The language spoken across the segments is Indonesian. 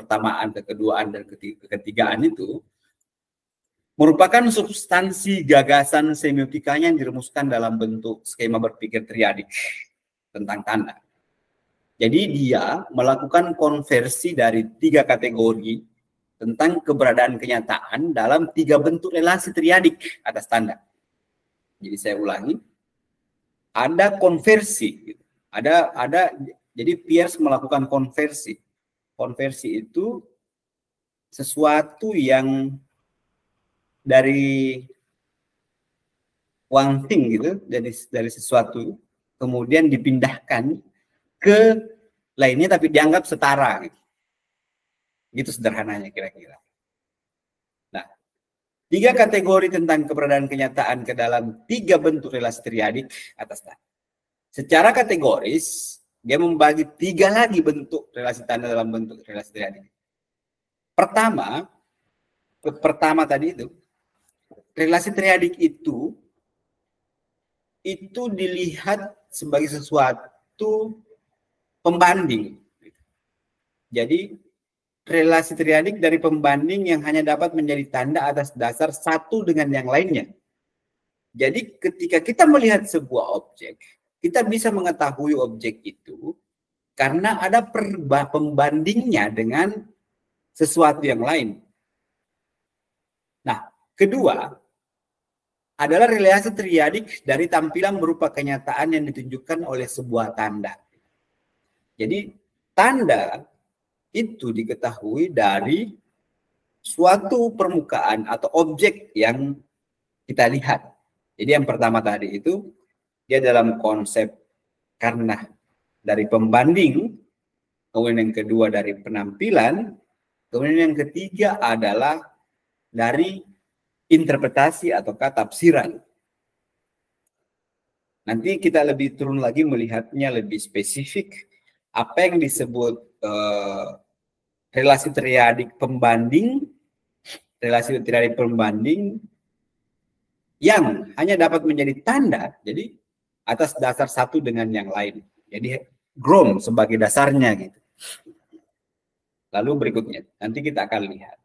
kepertamaan, kekeduaan, dan ketigaan itu merupakan substansi gagasan semiotikanya yang dirumuskan dalam bentuk skema berpikir triadik tentang tanda. Jadi dia melakukan konversi dari 3 kategori tentang keberadaan kenyataan dalam 3 bentuk relasi triadik atas tanda. Jadi saya ulangi, ada konversi, jadi Peirce melakukan konversi. Konversi itu sesuatu yang dari one thing gitu, dari sesuatu kemudian dipindahkan ke lainnya tapi dianggap setara gitu. Gitu sederhananya kira-kira. Nah, 3 kategori tentang keberadaan kenyataan ke dalam 3 bentuk relasi triadik atas tanda. Secara kategoris dia membagi 3 lagi bentuk relasi tanda dalam bentuk relasi triadik. Pertama tadi itu, relasi triadik itu dilihat sebagai sesuatu pembanding. Jadi relasi triadik dari pembanding yang hanya dapat menjadi tanda atas dasar satu dengan yang lainnya. Jadi ketika kita melihat sebuah objek, kita bisa mengetahui objek itu karena ada pembandingnya dengan sesuatu yang lain. Nah, kedua adalah relasi triadik dari tampilan berupa kenyataan yang ditunjukkan oleh sebuah tanda. Jadi tanda itu diketahui dari suatu permukaan atau objek yang kita lihat. Jadi yang pertama tadi itu dia dalam konsep karena dari pembanding, kemudian yang kedua dari penampilan, kemudian yang ketiga adalah dari interpretasi ataukah tafsiran. Nanti kita lebih turun lagi melihatnya lebih spesifik apa yang disebut relasi triadik pembanding, relasi triadik pembanding yang hanya dapat menjadi tanda, jadi atas dasar satu dengan yang lain. Jadi ground sebagai dasarnya gitu. Lalu berikutnya, nanti kita akan lihat.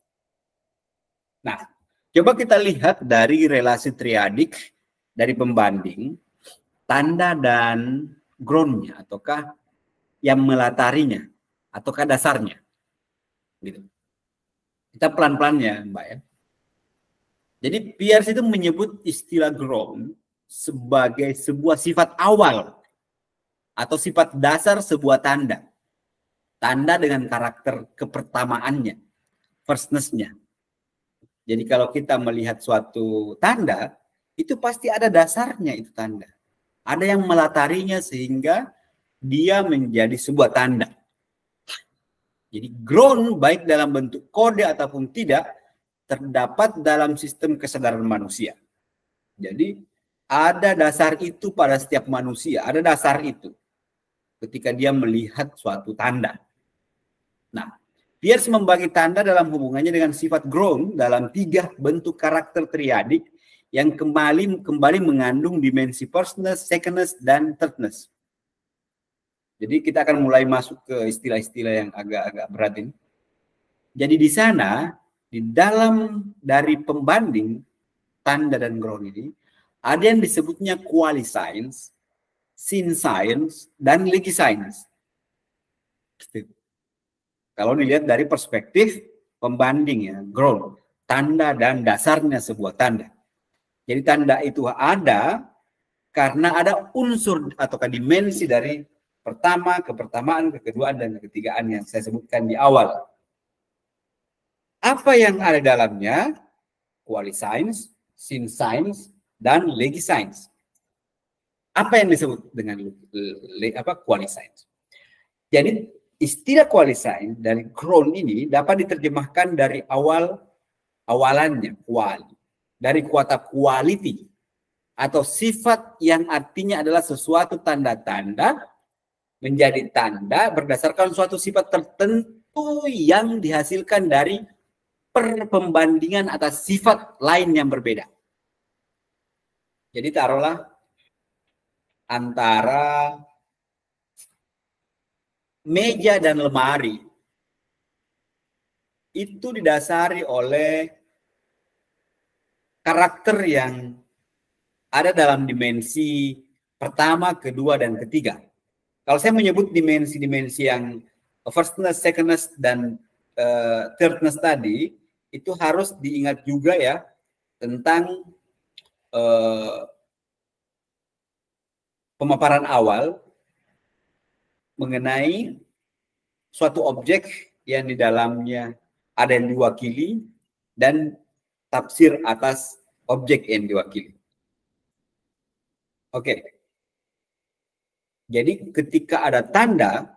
Nah, coba kita lihat dari relasi triadik dari pembanding, tanda dan groundnya, ataukah yang melatarinya, ataukah dasarnya. Gitu. Kita pelan-pelan ya, Mbak ya. Jadi Peirce itu menyebut istilah ground sebagai sebuah sifat awal atau sifat dasar sebuah tanda. Tanda dengan karakter kepertamaannya, firstness-nya. Jadi kalau kita melihat suatu tanda, itu pasti ada dasarnya itu tanda. Ada yang melatarinya sehingga dia menjadi sebuah tanda. Jadi ground baik dalam bentuk kode ataupun tidak terdapat dalam sistem kesadaran manusia. Jadi ada dasar itu pada setiap manusia, ada dasar itu ketika dia melihat suatu tanda. Nah, Peirce membagi tanda dalam hubungannya dengan sifat ground dalam 3 bentuk karakter triadik yang kembali mengandung dimensi firstness, secondness, dan thirdness. Jadi kita akan mulai masuk ke istilah-istilah yang agak-agak berat ini. Jadi di sana, di dalam dari pembanding tanda dan ground ini, ada yang disebutnya quali science, sin science, dan legi science. Kalau dilihat dari perspektif pembanding ya, ground, tanda dan dasarnya sebuah tanda. Jadi tanda itu ada karena ada unsur atau dimensi dari pertama, kepertamaan, kekeduaan, dan ketigaan yang saya sebutkan di awal. Apa yang ada dalamnya? Quali science, sin science, dan legi science. Apa yang disebut dengan quali science? Jadi istilah quali science dari ground ini dapat diterjemahkan dari awalannya, quali, dari kata quality atau sifat yang artinya adalah sesuatu tanda-tanda menjadi tanda berdasarkan suatu sifat tertentu yang dihasilkan dari pembandingan atas sifat lain yang berbeda. Jadi taruhlah antara meja dan lemari. itu didasari oleh karakter yang ada dalam dimensi pertama, kedua, dan ketiga. Kalau saya menyebut dimensi-dimensi yang firstness, secondness, dan thirdness tadi, itu harus diingat juga ya tentang pemaparan awal mengenai suatu objek yang di dalamnya ada yang diwakili dan tafsir atas objek yang diwakili. Oke. Jadi ketika ada tanda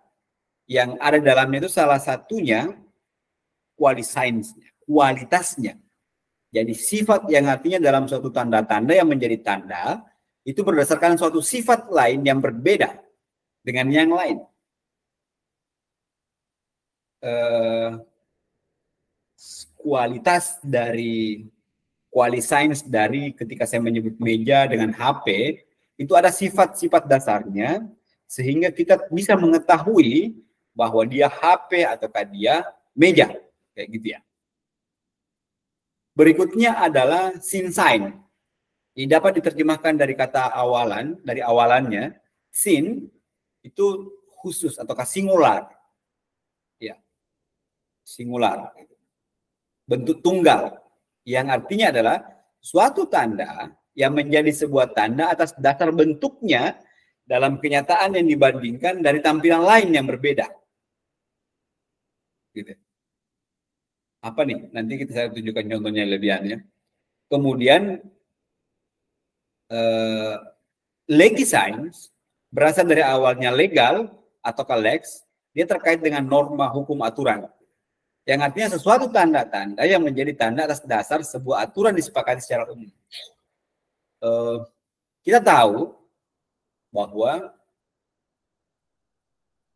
yang ada dalamnya itu salah satunya kualitasnya. Jadi sifat yang artinya dalam suatu tanda-tanda yang menjadi tanda itu berdasarkan suatu sifat lain yang berbeda dengan yang lain. Kualitas dari ketika saya menyebut meja dengan HP itu ada sifat-sifat dasarnya sehingga kita bisa mengetahui bahwa dia HP ataukah dia meja kayak gitu ya. Berikutnya adalah sin sign. Ini dapat diterjemahkan dari kata awalan, dari awalannya sin itu khusus ataukah singular. Ya. Singular. Bentuk tunggal yang artinya adalah suatu tanda yang menjadi sebuah tanda atas dasar bentuknya dalam kenyataan yang dibandingkan dari tampilan lain yang berbeda. Gitu. Apa nih? Nanti saya tunjukkan contohnya lebihannya. Kemudian legiscience berasal dari awalnya legal atau lex, dia terkait dengan norma hukum aturan. Yang artinya sesuatu tanda-tanda yang menjadi tanda atas dasar sebuah aturan disepakati secara umum. Kita tahu bahwa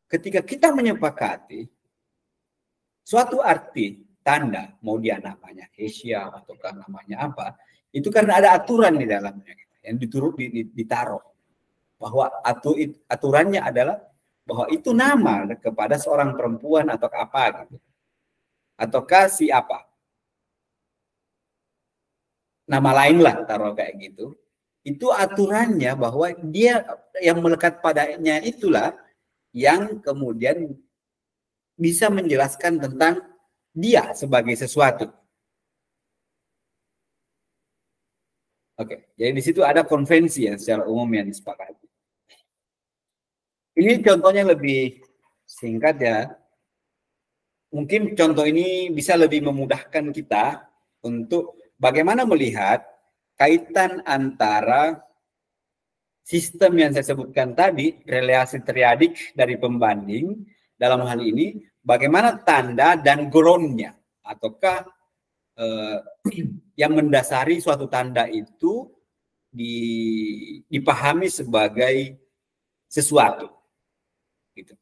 ketika kita menyepakati suatu arti tanda, mau dia namanya Asia ataukah namanya apa, itu karena ada aturan di dalamnya yang ditaruh bahwa aturannya adalah bahwa itu nama kepada seorang perempuan atau apa gitu, ataukah si apa, nama lain lah taruh kayak gitu. Itu aturannya bahwa dia yang melekat padanya itulah yang kemudian bisa menjelaskan tentang dia sebagai sesuatu. Oke, jadi di situ ada konvensi yang secara umum yang disepakati. Ini contohnya lebih singkat ya. Mungkin contoh ini bisa lebih memudahkan kita untuk bagaimana melihat kaitan antara sistem yang saya sebutkan tadi, relasi triadik dari pembanding, dalam hal ini bagaimana tanda dan groundnya, ataukah yang mendasari suatu tanda itu dipahami sebagai sesuatu. Gitu.